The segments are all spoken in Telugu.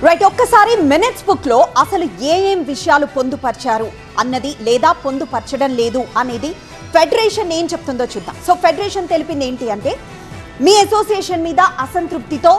రైట్, ఒక్కసారి మినిట్స్ బుక్ లో అసలు ఏం విషయాలు పొందుపరిచారు అన్నది లేదా పొందుపరచడం లేదు అనేది ఫెడరేషన్ ఏం చెప్తుందో చూద్దాం. సో ఫెడరేషన్ తెలిపింది ఏంటి అంటే, మీ అసోసియేషన్ మీద అసంతృప్తితో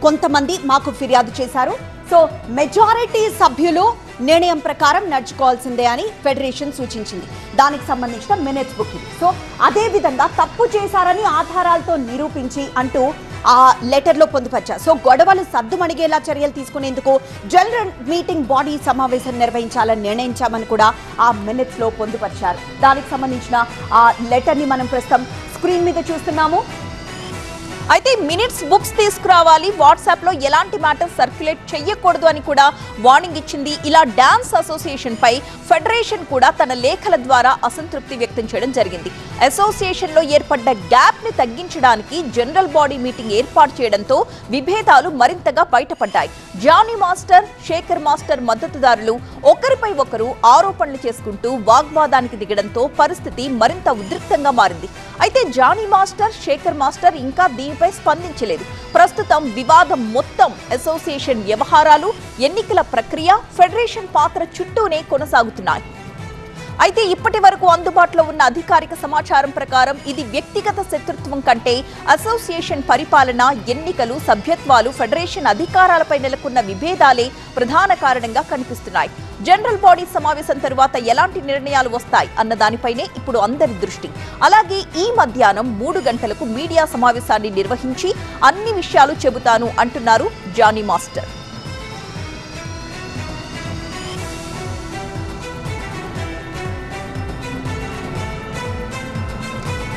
కొంతమంది మాకు ఫిర్యాదు చేశారు. సో మెజారిటీ సభ్యులు నిర్ణయం ప్రకారం నడుచుకోవాల్సిందే అని ఫెడరేషన్ సూచించింది. దానికి సంబంధించిన మినిట్స్ బుక్ ఇది. సో అదే విధంగా తప్పు చేశారని ఆధారాలతో నిరూపించి అంటూ ఆ లెటర్లో పొందుపరిచారు. సో గొడవలు సద్దుమణిగేలా చర్యలు తీసుకునేందుకు జనరల్ మీటింగ్ బాడీ సమావేశం నిర్వహించాలని నిర్ణయించామని కూడా ఆ మినిట్స్లో పొందుపరిచారు. దానికి సంబంధించిన ఆ లెటర్ని మనం ప్రస్తుతం స్క్రీన్ మీద చూస్తున్నాము. అయితే మినిట్స్ బుక్స్ తీసుకురావాలి, వాట్సాప్లో ఎలాంటి మ్యాటర్ సర్క్యులేట్ చేయకూడదు అని కూడా వార్నింగ్ ఇచ్చింది. ఇలా డాన్స్ అసోసియేషన్ పై ఫెడరేషన్ కూడా తన లేఖల ద్వారా అసంతృప్తి వ్యక్తం చేయడం జరిగింది. అసోసియేషన్లో ఏర్పడ్డ గ్యాప్ ని తగ్గించడానికి జనరల్ బాడీ మీటింగ్ ఏర్పాటు చేయడంతో విభేదాలు మరింతగా బయటపడ్డాయి. జానీ మాస్టర్, శేఖర్ మాస్టర్ మద్దతుదారులు ఒకరిపై ఒకరు ఆరోపణలు చేసుకుంటూ వాగ్వాదానికి దిగడంతో పరిస్థితి మరింత ఉద్రిక్తంగా మారింది. అయితే జానీ మాస్టర్, శేఖర్ మాస్టర్ ఇంకా దీనిపై స్పందించలేదు. ప్రస్తుతం వివాదం మొత్తం అసోసియేషన్ వ్యవహారాలు, ఎన్నికల ప్రక్రియ, ఫెడరేషన్ పాత్ర చుట్టూనే కొనసాగుతున్నాయి. అయితే ఇప్పటి వరకు అందుబాటులో ఉన్న అధికారిక సమాచారం ప్రకారం ఇది వ్యక్తిగత శత్రుత్వం కంటే అసోసియేషన్ పరిపాలన, ఎన్నికలు, సభ్యత్వాలు, ఫెడరేషన్ అధికారాలపై నెలకొన్న విభేదాలే ప్రధాన కారణంగా కనిపిస్తున్నాయి. జనరల్ బాడీ సమావేశం తరువాత ఎలాంటి నిర్ణయాలు వస్తాయి అన్న దానిపైనే ఇప్పుడు అందరి దృష్టి. అలాగే ఈ మధ్యాహ్నం 3 గంటలకు మీడియా సమావేశాన్ని నిర్వహించి అన్ని విషయాలు చెబుతాను అంటున్నారు జానీ మాస్టర్.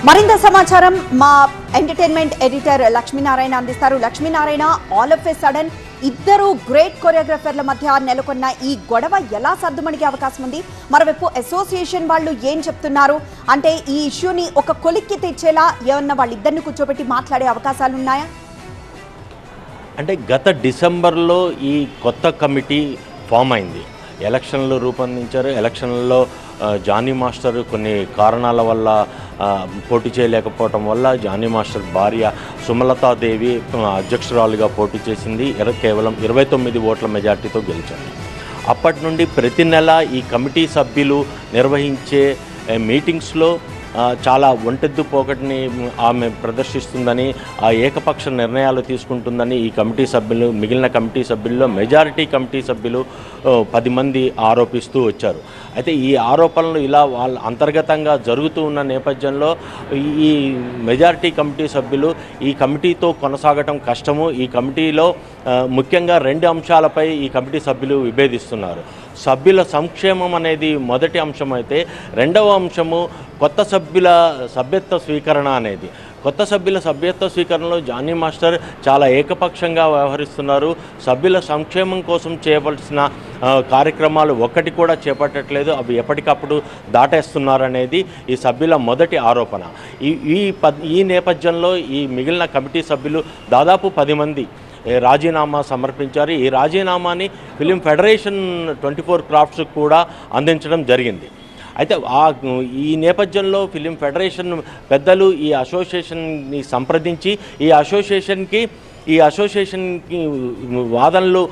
మరింత సమాచారం మా ఎంటర్టైన్మెంట్ ఎడిటర్ లక్ష్మీనారాయణ అందిస్తారు. Lakshminarayana, all of a sudden ఇద్దరు గ్రేట్ కొరియోగ్రాఫర్ల మధ్య నెలకొన్న ఈ గొడవ ఎలా సర్దుమణిగే అవకాశం ఉంది? మరోవైపు అసోసియేషన్ వాళ్ళు ఏం చెప్తున్నారు? అంటే ఈ ఇష్యూని ఒక కొలిక్కి తెచ్చేలా ఏమన్నా వాళ్ళిద్దరిని కూర్చోబెట్టి మాట్లాడే అవకాశాలు ఉన్నాయా? అంటే గత డిసెంబర్లో ఈ కొత్త కమిటీ ఫామ్ అయింది. ఎలక్షన్లు రూపొందించారు. ఎలక్షన్లలో జానీ మాస్టర్ కొన్ని కారణాల వల్ల పోటీ చేయలేకపోవటం వల్ల జానీ మాస్టర్ భార్య సుమలతాదేవి అధ్యక్షురాలుగా పోటీ చేసింది. కేవలం 29 ఓట్ల మెజార్టీతో గెలిచింది. అప్పటి నుండి ప్రతి నెల ఈ కమిటీ సభ్యులు నిర్వహించే మీటింగ్స్లో చాలా ఒంటెద్దు పోకటిని ఆమె ప్రదర్శిస్తుందని, ఆ ఏకపక్ష నిర్ణయాలు తీసుకుంటుందని ఈ కమిటీ సభ్యులు, మిగిలిన కమిటీ సభ్యుల్లో మెజారిటీ కమిటీ సభ్యులు 10 మంది ఆరోపిస్తూ వచ్చారు. అయితే ఈ ఆరోపణలు ఇలా వాళ్ళ అంతర్గతంగా జరుగుతూ ఉన్న నేపథ్యంలో ఈ మెజారిటీ కమిటీ సభ్యులు ఈ కమిటీతో కొనసాగటం కష్టము, ఈ కమిటీలో ముఖ్యంగా 2 అంశాలపై ఈ కమిటీ సభ్యులు విభేదిస్తున్నారు. సభ్యుల సంక్షేమం అనేది మొదటి అంశం అయితే, రెండవ అంశము కొత్త సభ్యుల సభ్యత్వ స్వీకరణ అనేది. కొత్త సభ్యుల సభ్యత్వ స్వీకరణలో జానీ మాస్టర్ చాలా ఏకపక్షంగా వ్యవహరిస్తున్నారు. సభ్యుల సంక్షేమం కోసం చేయవలసిన కార్యక్రమాలు ఒక్కటి కూడా చేపట్టట్లేదు, అవి ఎప్పటికప్పుడు దాటేస్తున్నారనేది ఈ సభ్యుల మొదటి ఆరోపణ. ఈ నేపథ్యంలో ఈ మిగిలిన కమిటీ సభ్యులు దాదాపు 10 మంది రాజీనామా సమర్పించారు. ఈ రాజీనామాని ఫిలిం ఫెడరేషన్ 24 క్రాఫ్ట్స్ కూడా అందించడం జరిగింది. అయితే ఈ నేపథ్యంలో ఫిలిం ఫెడరేషన్ పెద్దలు ఈ అసోసియేషన్ని సంప్రదించి ఈ అసోసియేషన్కి వాదనలు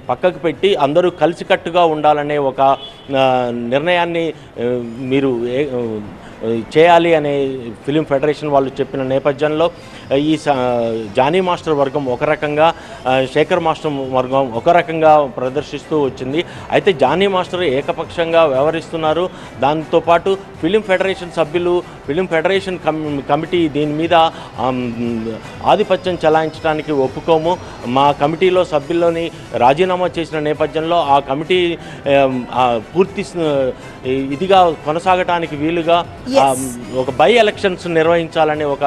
పక్కకు పెట్టి అందరూ కలిసికట్టుగా ఉండాలనే ఒక నిర్ణయాన్ని మీరు చేయాలి అనే ఫిలిం ఫెడరేషన్ వాళ్ళు చెప్పిన నేపథ్యంలో ఈ జానీ మాస్టర్ వర్గం ఒక రకంగా, శేఖర్ మాస్టర్ వర్గం ఒక రకంగా ప్రదర్శిస్తూ వచ్చింది. అయితే జానీ మాస్టర్ ఏకపక్షంగా వ్యవహరిస్తున్నారు. దాంతోపాటు ఫిలిం ఫెడరేషన్ సభ్యులు, ఫిలిం ఫెడరేషన్ కమిటీ దీని మీద ఆధిపత్యం చెలాయించడానికి ఒప్పుకోము, మా కమిటీలో సభ్యుల్లోని రాజీనామా చేసిన నేపథ్యంలో ఆ కమిటీ పూర్తి ఇదిగా కొనసాగటానికి వీలుగా ఒక బై ఎలక్షన్స్ నిర్వహించాలని ఒక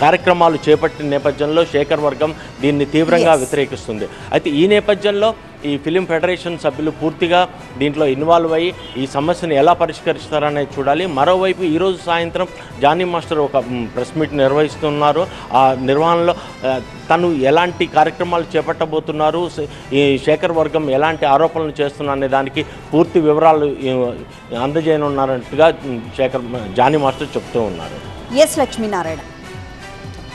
కార్యక్రమాలు చేపట్టిన నేపథ్యంలో శేఖర్ వర్గం దీన్ని తీవ్రంగా వ్యతిరేకిస్తుంది. అయితే ఈ నేపథ్యంలో ఈ ఫిలిం ఫెడరేషన్ సభ్యులు పూర్తిగా దీంట్లో ఇన్వాల్వ్ అయ్యి ఈ సమస్యను ఎలా పరిష్కరిస్తారనేది చూడాలి. మరోవైపు ఈరోజు సాయంత్రం జానీ మాస్టర్ ఒక ప్రెస్ మీట్ నిర్వహిస్తున్నారు. ఆ నిర్వహణలో తను ఎలాంటి కార్యక్రమాలు చేపట్టబోతున్నారు, ఈ శేఖర్ వర్గం ఎలాంటి ఆరోపణలు చేస్తున్నారు అనే దానికి పూర్తి వివరాలు అందజేయనున్నారంటుగా జానీ మాస్టర్ చెప్తూ ఉన్నారు. ఎస్ లక్ష్మీనారాయణ.